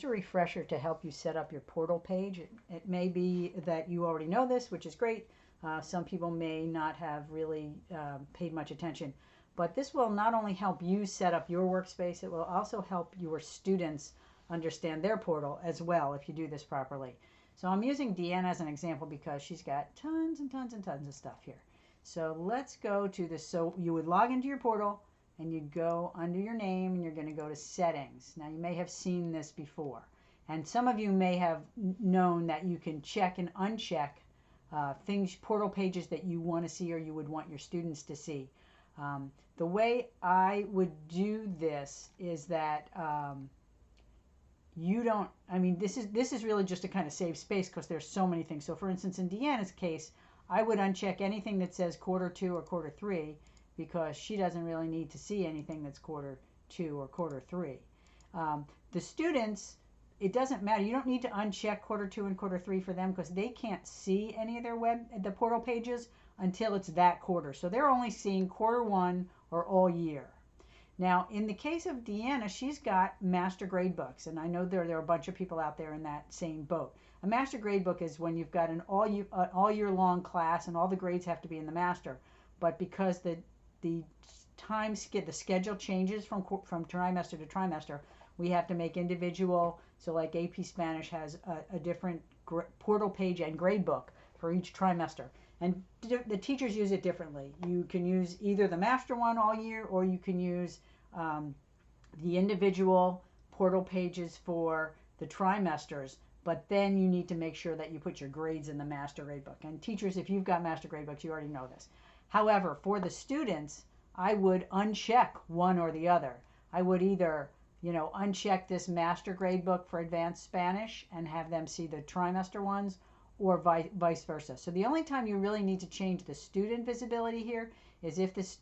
a refresher to help you set up your portal page. It may be that you already know this, which is great. Some people may not have really paid much attention. But this will not only help you set up your workspace, it will also help your students understand their portal as well if you do this properly. So I'm using Deanna as an example because she's got tons and tons and tons of stuff here. So let's go to this. So you would log into your portal and you'd go under your name and you're going to go to settings. Now you may have seen this before. And some of you may have known that you can check and uncheck things, portal pages that you want to see or you would want your students to see. The way I would do this is that you don't, I mean, this is really just to kind of save space because there's so many things. So for instance, in Deanna's case, I would uncheck anything that says quarter 2 or quarter 3 because she doesn't really need to see anything that's quarter 2 or quarter 3. The students, it doesn't matter. You don't need to uncheck quarter 2 and quarter 3 for them because they can't see any of the portal pages until it's that quarter. So they're only seeing quarter 1 or all year. Now, in the case of Deanna, she's got master grade books, and I know there are a bunch of people out there in that same boat. A master grade book is when you've got an all year long class, and all the grades have to be in the master. But because the schedule changes from trimester to trimester, we have to make individual. So, like AP Spanish has a different portal page and grade book for each trimester. And the teachers use it differently. You can use either the master one all year, or you can use the individual portal pages for the trimesters. But then you need to make sure that you put your grades in the master grade book. And teachers, if you've got master grade books, you already know this. However, for the students, I would uncheck one or the other. I would either, uncheck this master grade book for advanced Spanish and have them see the trimester ones, or vice versa. So the only time you really need to change the student visibility here is if there's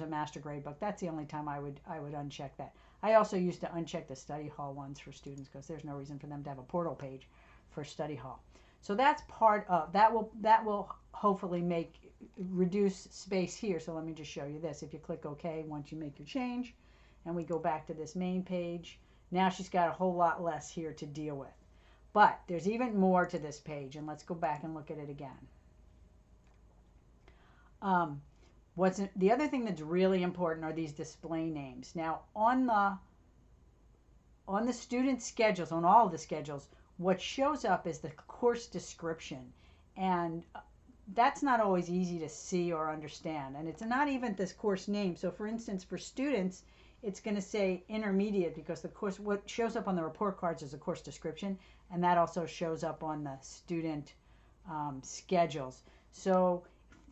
a master grade book. That's the only time I would uncheck that. I also used to uncheck the study hall ones for students because there's no reason for them to have a portal page for study hall. So that's part of that will hopefully reduce space here. So let me just show you this. If you click OK once you make your change, and we go back to this main page, now she's got a whole lot less here to deal with. But there's even more to this page, and let's go back and look at it again. The other thing that's really important are these display names. Now, on the student schedules, on all of the schedules, what shows up is the course description, and that's not always easy to see or understand. And it's not even this course name. So, for instance, for students, it's going to say intermediate because the course, what shows up on the report cards is a course description, and that also shows up on the student schedules. So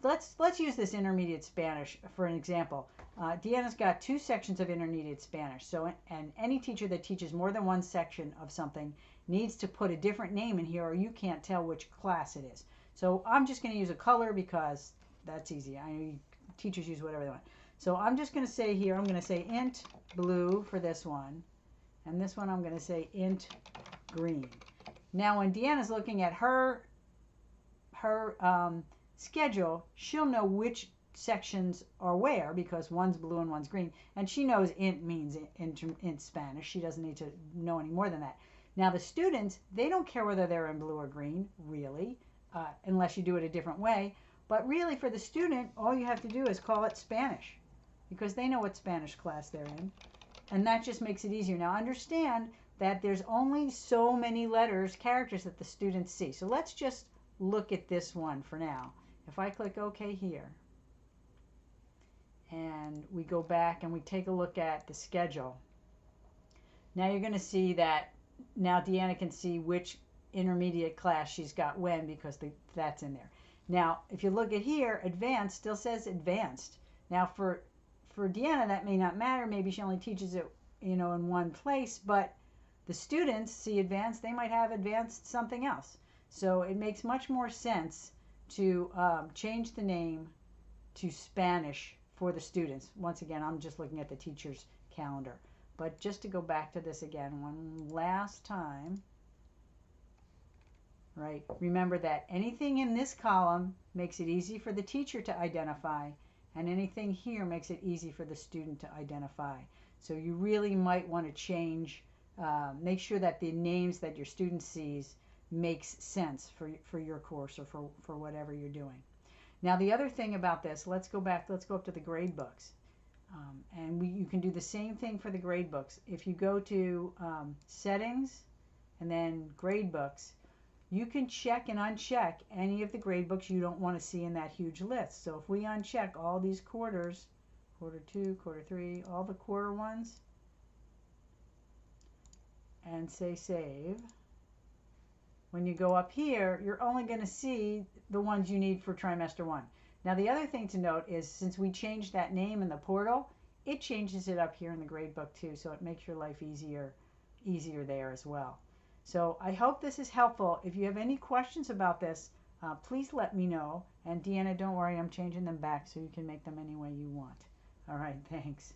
let's use this intermediate Spanish for an example. Deanna's got 2 sections of intermediate Spanish. So, and any teacher that teaches more than one section of something needs to put a different name in here, or you can't tell which class it is. So I'm just going to use a color because that's easy. I know teachers use whatever they want. So I'm just going to say here, I'm going to say int blue for this one. And this one I'm going to say int green. Now when Deanna's looking at her schedule, she'll know which sections are where because one's blue and one's green. And she knows int means int Spanish. She doesn't need to know any more than that. Now the students, they don't care whether they're in blue or green, really, unless you do it a different way. But really for the student, all you have to do is call it Spanish, because they know what Spanish class they're in. And that just makes it easier. Now understand that there's only so many characters that the students see. So let's just look at this one for now. If I click OK here, and we go back and we take a look at the schedule, now you're going to see that now Deanna can see which intermediate class she's got when, because that's in there. Now, if you look at here, advanced still says advanced. Now for Deanna, that may not matter. Maybe she only teaches it, in one place, but the students see advanced. They might have advanced something else. So it makes much more sense to change the name to Spanish for the students. Once again, I'm just looking at the teacher's calendar. But just to go back to this again one last time, right? Remember that anything in this column makes it easy for the teacher to identify, and anything here makes it easy for the student to identify. So you really might want to change make sure that the names that your student sees makes sense for your course or for whatever you're doing. Now the other thing about this, let's go up to the grade books. And you can do the same thing for the grade books. If you go to settings and then grade books, you can check and uncheck any of the grade books you don't want to see in that huge list. So if we uncheck all these quarters, quarter 2, quarter 3, all the quarter ones, and say save, when you go up here, you're only going to see the ones you need for trimester 1. Now the other thing to note is since we changed that name in the portal, it changes it up here in the gradebook too, so it makes your life easier there as well. So I hope this is helpful. If you have any questions about this, please let me know. And Deanna, don't worry, I'm changing them back so you can make them any way you want. All right, thanks.